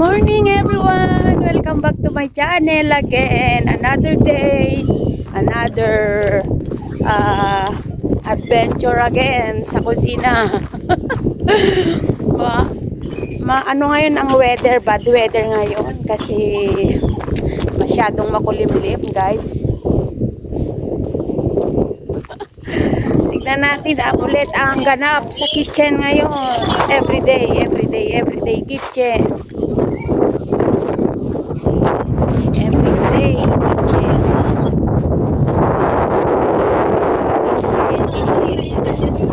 morning everyone! Welcome back to my channel again. Another day, another adventure again sa kusina. Ano ngayon ang weather? Bad weather ngayon kasi masyadong makulimlim, guys. Tignan natin ulit ang ganap sa kitchen ngayon. Everyday kitchen. Everyday kitchen.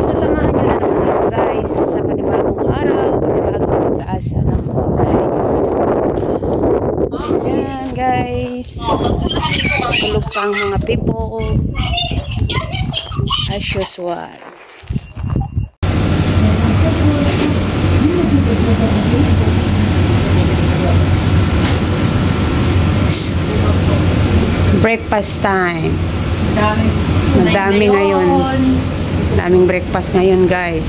Sasamahan nyo na naman ako, guys, sa panibagong araw, panibagong pagkaasa ng buhay. Ayan, guys. Tulog pa ang mga people. As usual. Breakfast time. Madami ngayon. Daming breakfast ngayon, guys.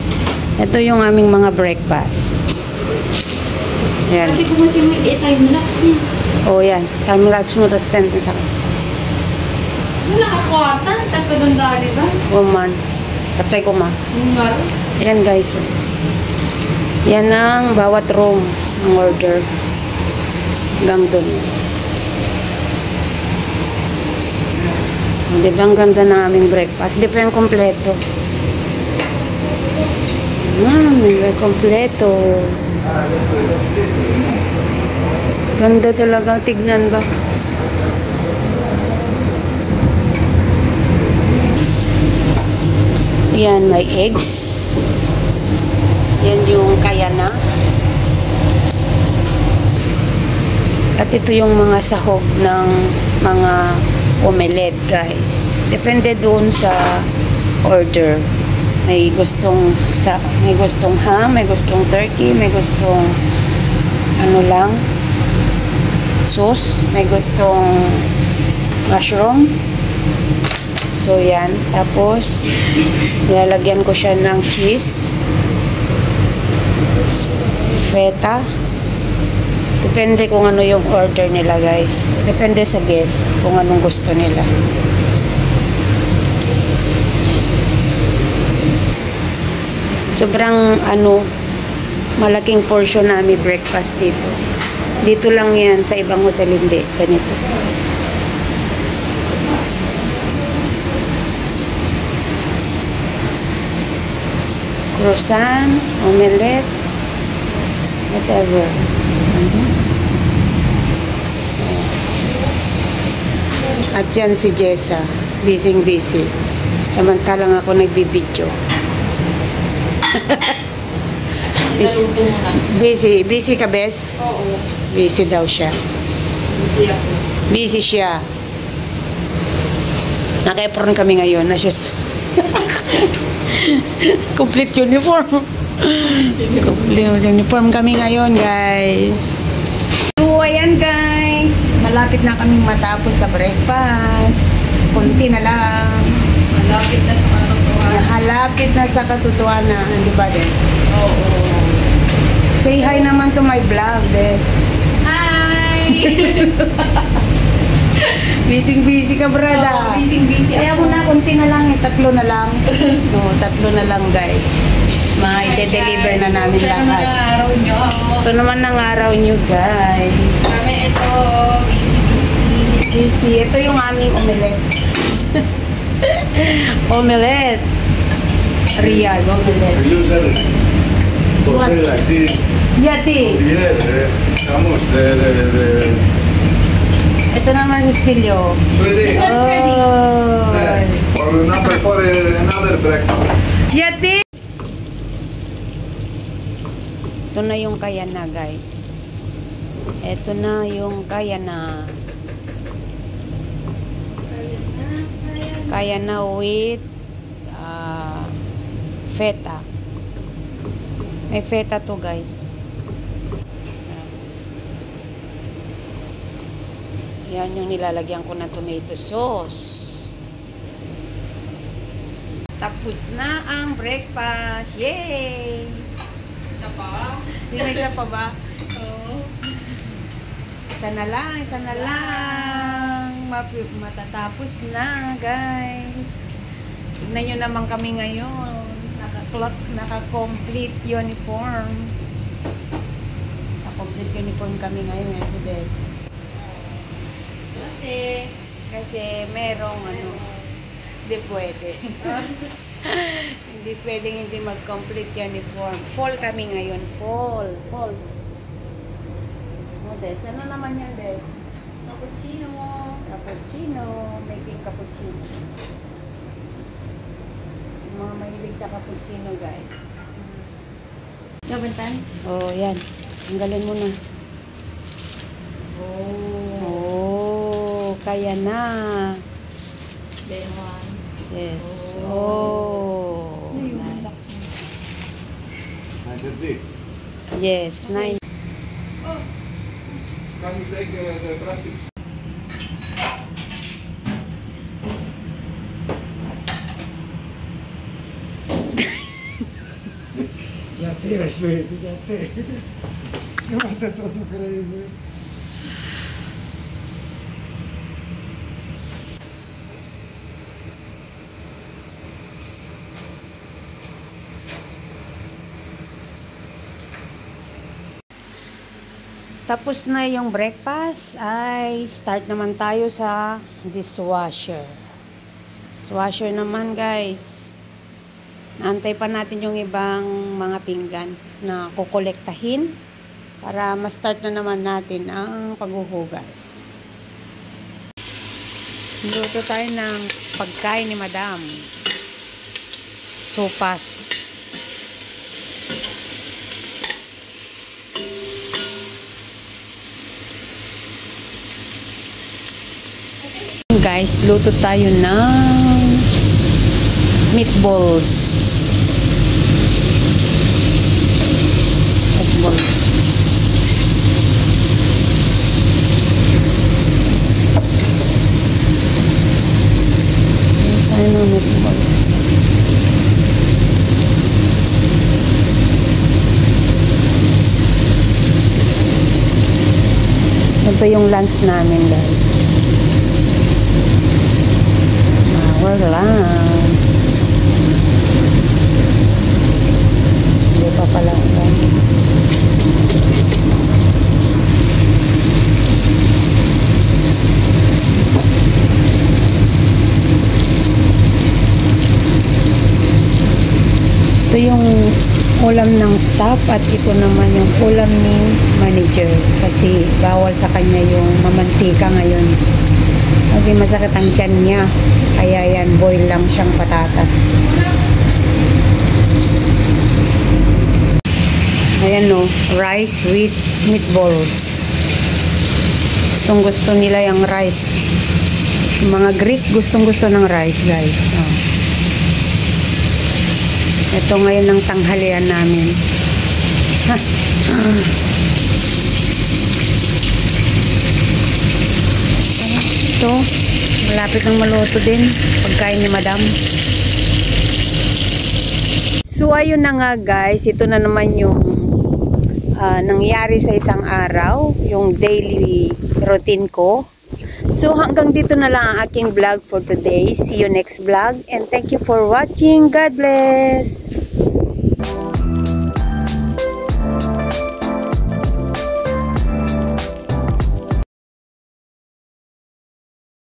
Ito yung aming mga breakfast. Yan. Oh, yan. Time lapse mo to send mo sa akin. Wala kakwatan, tagpagandali ba? Woman. Patsay ko, ma. Ayan, guys. Yan ang bawat room ng order. Hanggang dun. Di ba ang ganda ng aming breakfast? Di pa yung kompleto. May kompleto. Ganda talaga. Tignan ba? Yan, may eggs. Yan yung kayana. At ito yung mga sahog ng mga omelette, guys. Depende doon sa order. May gustong ham, may gustong turkey, may gustong ano lang, sauce, may gustong mushroom. So, yan. Tapos, nilalagyan ko siya ng cheese. Feta. Depende kung ano yung order nila, guys. Depende sa guest kung anong gusto nila. Sobrang, malaking portion namin breakfast dito. Dito lang yan. Sa ibang hotel, hindi. Ganito. Croissant, omelette, whatever. At yan si Jessa, busy. Samantalang ako nagbibidyo. Busy ka, Bes? Oo. Busy daw siya. Busy ako. Busy siya. Naka-apron kami ngayon. Complete uniform. Complete uniform kami ngayon, guys. So, ayan, guys. Malapit na kaming matapos sa breakfast. Kunti na lang. Malapit na sa katotohanan. Halapit na sa katotohanan. Di ba, Des? Oo. Say hi naman to my vlog, Des. Hi! Busy ka, brada. Busy Kaya ako. mo na, kunti na lang. Tatlo na lang. No, tatlo na lang, guys. Ma-deliver na namin lahat. Ito naman ang araw nyo, guys. Kami ito, busy. Ito yung aming omelette. Omelette. Real omelette. Yati. Ito naman si Spilyo. Yati. Ito na yung kayana, guys. Ito na yung kayana. Kayana with feta. May feta to, guys. Yan yung nilalagyan ko ng tomato sauce. Tapos na ang breakfast. Yay! Isa pa? Hindi na isa pa ba? Oo. Isa na lang. Matatapos na, guys. Tignan nyo naman kami ngayon. Naka-complete uniform. Naka-complete uniform kami ngayon, guys. Si Bes. Kasi merong ano, hindi pwede. Hindi pwedeng hindi mag-complete uniform. Fall kami ngayon. Fall. Des, ano naman yan, Des? Cappuccino. Making cappuccino. Yung mga mahilig sa cappuccino, guys. Gabantan? Oh, yan. Tanggalin mo na. Oh, kaya na. Lemon. Yes. Oh. Nice. Yes, 9. Kan ik zeker de traffic. Ya te resuelve, ya te. Se me hace todo su crazy. Tapos na yung breakfast, ay start naman tayo sa dishwasher. Dishwasher naman, guys. Naantay pa natin yung ibang mga pinggan na kukolektahin para ma-start na naman natin ang paghuhugas. Luto tayo ng pagkain ni Madam. Sopas. Guys, luto tayo ng meatballs. Tayo ng meatballs. Ito yung lunch namin, guys. Our lunch. Hindi pa pala. Ito yung ulam ng staff at ito naman yung ulam ni manager kasi bawal sa kanya yung mamantika ngayon. Kasi masakit ang tiyan niya. Kaya yan, boil lang siyang patatas. Ayan no, rice with meatballs. Gustong gusto nila yung rice. Yung mga Greek gustong gusto ng rice, guys. Oh. Ito ngayon ang tanghalian namin. Ito, malapit ng maluto din. Pagkain ni Madam. So, ayun na nga, guys. Ito na naman yung nangyari sa isang araw. Yung daily routine ko. So, hanggang dito na lang ang aking vlog for today. See you next vlog. And thank you for watching. God bless!